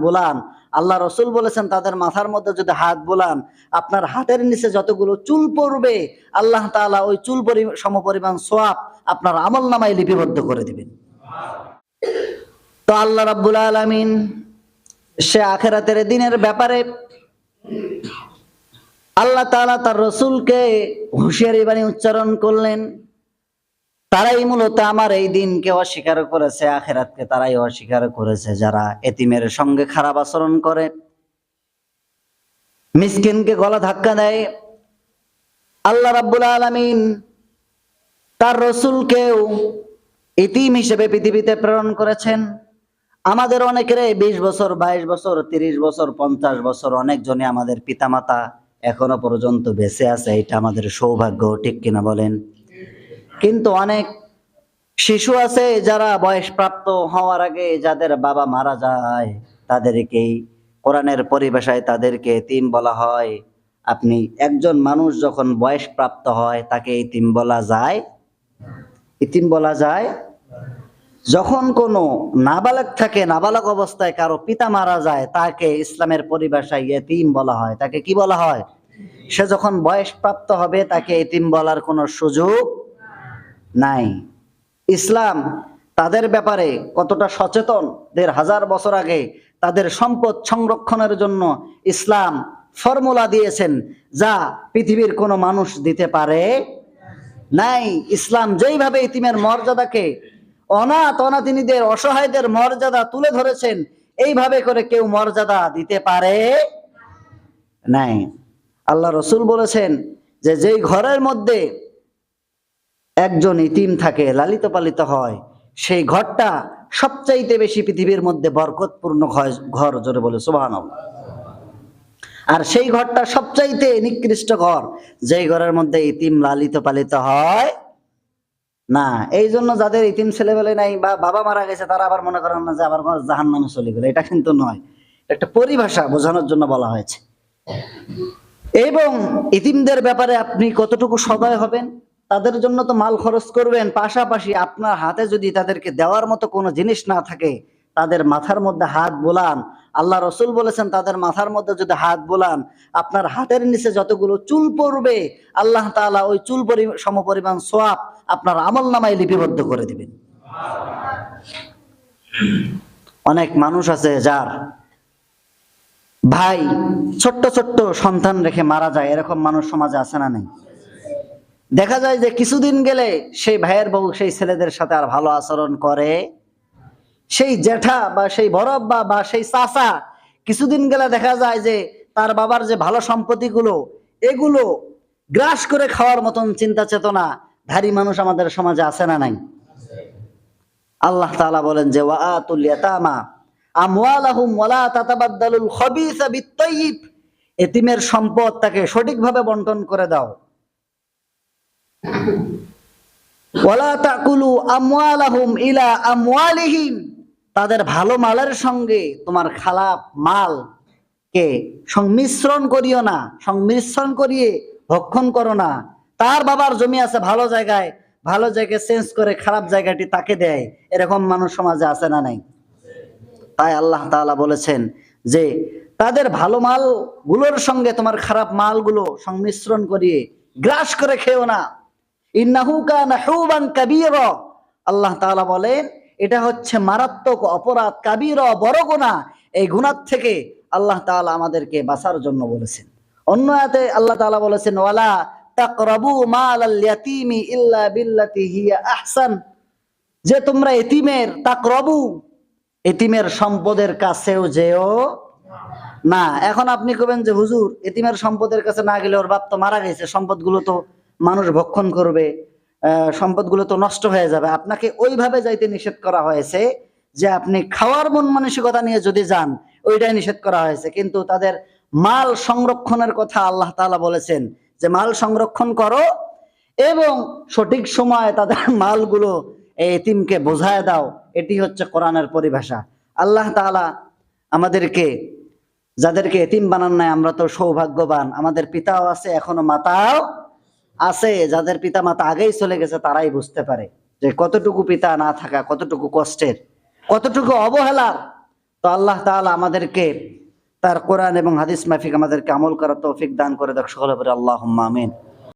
বোলান, আল্লাহ রসুল বলেছেন তাদের মাথার মধ্যে যদি হাত বোলান, আপনার হাতের নিচে যতগুলো চুল পড়বে আল্লাহ তাআলা ওই চুল সমপরিমাণ সওয়াব আপনার আমলনামায় লিপিবদ্ধ করে দিবেন। তো আল্লাহ রাব্বুল আলামিন সে আখিরাতের দিনের ব্যাপারে আল্লাহ তাআলা তার রসুলকে হুঁশিয়ারি বাণী উচ্চারণ করলেন। তারাই মূলত আমার এই দিনকে অস্বীকার করেছে, আখিরাতকে তারাই অস্বীকার করেছে, যারা এতিমের সঙ্গে খারাপ আচরণ করে, মিসকিনকে গলা ধাক্কা দেয়। আল্লাহ রাব্বুল আলামিন তার রসুলকেও এতিম হিসেবে পৃথিবীতে প্রেরণ করেছেন। আমাদের অনেকের 20 বছর, 22 বছর, 30 বছর, 50 বছর, অনেকজনে আমাদের পিতামাতা এখনো পর্যন্ত বেঁচে আছে, এটা আমাদের সৌভাগ্য, ঠিক কিনা বলেন? কিন্তু অনেক শিশু আছে যারা বয়সপ্রাপ্ত হওয়ার আগে যাদের বাবা মারা যায়, তাদেরকেই কোরআনের পরিভাষায় তাদেরকে এতিম বলা হয়। আপনি একজন মানুষ যখন বয়সপ্রাপ্ত হয় তাকে এতিম বলা যায়? এতিম বলা যায়? যখন কোনো নাবালক থাকে, নাবালক অবস্থায় কারো পিতা মারা যায়, তাকে ইসলামের পরিভাষায় এতিম বলা হয়। তাকে কি বলা হয়? সে যখন বয়সপ্রাপ্ত হবে তাকে এতিম বলার কোনো সুযোগ নাই। ইসলাম তাদের ব্যাপারে কতটা সচেতন, 1500 বছর আগে তাদের সম্পদ সংরক্ষণের জন্য ইসলাম ফর্মুলা দিয়েছেন যা পৃথিবীর কোনো মানুষ দিতে পারে নাই। ইসলাম যেইভাবে ইতিমের মর্যাদাকে, অনাথ অনাথিনীদের, অসহায়দের মর্যাদা তুলে ধরেছেন, এইভাবে করে কেউ মর্যাদা দিতে পারে নাই। আল্লাহ রসুল বলেছেন যে যেই ঘরের মধ্যে একজন ইতিম থাকে, লালিত পালিত হয়, সেই ঘরটা সবচাইতে বেশি পৃথিবীর মধ্যে বরকতপূর্ণ ঘর, জোরে বলে সুবহানাল্লাহ। আর সেই ঘরটা সবচাইতে নিকৃষ্ট ঘর যেই ঘরের মধ্যে ইতিম লালিত পালিত হয় না। এই জন্য যাদের ইতিম ছেলেবেলে নাই বা বাবা মারা গেছে তারা আবার মনে করেন না যে আবার জাহান্নামে চলে গেল, এটা কিন্তু নয়, একটা পরিভাষা বোঝানোর জন্য বলা হয়েছে। এবং ইতিমদের ব্যাপারে আপনি কতটুকু সদয় হবেন, তাদের জন্য তো মাল খরচ করবেন, পাশাপাশি আপনার হাতে যদি তাদেরকে দেওয়ার মতো কোনো জিনিস না থাকে, তাদের মাথার মধ্যে হাত বোলান। আল্লাহ রসুল বলেছেন তাদের মাথার মধ্যে যদি হাত বোলান, আপনার হাতের নিচে যতগুলো চুল পড়বে আল্লাহ তাআলা ওই চুল সমপরিমাণ সওয়াব আপনার আমলনামায় লিপিবদ্ধ করে দিবেন। অনেক মানুষ আছে যার ভাই ছোট্ট ছোট্ট সন্তান রেখে মারা যায়, এরকম মানুষ সমাজে আছে না নেই? দেখা যায় যে কিছুদিন গেলে সেই ভাইয়ের বউ সেই ছেলেদের সাথে আর ভালো আচরণ করে, সেই জেঠা বা সেই বড়ব্বা বা সেই চাচা কিছুদিন গেলে দেখা যায় যে তার বাবার যে ভালো সম্পত্তিগুলো এগুলো গ্রাস করে খাওয়ার মতন চিন্তা চেতনা ধারী মানুষ আমাদের সমাজে আছে না নাই? আল্লাহ তাআলা বলেন যে ওয়াআতুল ইয়াতামা আমওয়ালাহুম ওয়ালা তাতাবাদদালুল খাবিসা বিত-তাইয়িব, এতিমের সম্পদ তাকে সঠিকভাবে বন্টন করে দাও। ওয়ালা তাকুলু আমওয়ালাহুম ইলা আমওয়ালিহিম, তাদের ভালো মালের সঙ্গে তোমার খারাপ মালকে সংমিশ্রণ করিও না, সংমিশ্রণ করিয়ে ভক্ষণ করো না। তার বাবার জমি আছে ভালো জায়গায়, ভালো জায়গায় চেঞ্জ করে খারাপ জায়গাটি তাকে দেয়, এরকম মানুষ সমাজে আছে না নাই? তাই আল্লাহ তাআলা বলেছেন যে তাদের ভালো মালগুলোর সঙ্গে তোমার খারাপ মালগুলো সংমিশ্রণ করিয়ে গ্রাস করে খেও না। ইন্নাহু কানা হুবান কাবীরা, আল্লাহ তাআলা বলেন এটা হচ্ছে মারাত্মক অপরাধ, কাবীরা বড় গুনাহ। এই গুনাহ থেকে আল্লাহ তাআলা আমাদেরকে বাঁচার জন্য বলেছেন। অন্য আয়াতে আল্লাহ তাআলা বলেছেন ওয়ালা তাকরাবু মালাল ইয়াতীমি ইল্লা বিল্লাতি হিয়া আহসান, যে তোমরা এতিমের তাকরাবু, এতিমের সম্পদের কাছেও যেও না। এখন আপনি কবেন যে হুজুর এতিমের সম্পদের কাছে না গেলে ওর বাপ তো মারা গেছে, সম্পদগুলো তো মানুষ ভক্ষণ করবে, সম্পদগুলো তো নষ্ট হয়ে যাবে। আপনাকে ওইভাবে যাইতে নিষেধ করা হয়েছে যে আপনি খাওয়ার মন মানসিকতা নিয়ে যদি যান ওইটাই নিষেধ করা হয়েছে, কিন্তু তাদের মাল সংরক্ষণের কথা আল্লাহ তাআলা বলেছেন যে মাল সংরক্ষণ করো এবং সঠিক সময় তাদের মালগুলো এই এতিমকে বোঝায় দাও। এটি হচ্ছে কোরআনের পরিভাষা। আল্লাহ তাআলা আমাদেরকে, যাদেরকে এতিম বানান নাই, আমরা তো সৌভাগ্যবান, আমাদের পিতাও আছে এখনো মাতাও আছে। যাদের পিতা মাতা আগেই চলে গেছে তারাই বুঝতে পারে যে কতটুকু পিতা না থাকা কতটুকু কষ্টের, কতটুকু অবহেলার, তো আল্লাহ তাআলা আমাদেরকে তার কোরআন এবং হাদিস মাফিক আমাদেরকে আমল করার তৌফিক দান করে দেখ, সকলে বলে আল্লাহুম্মা আমিন।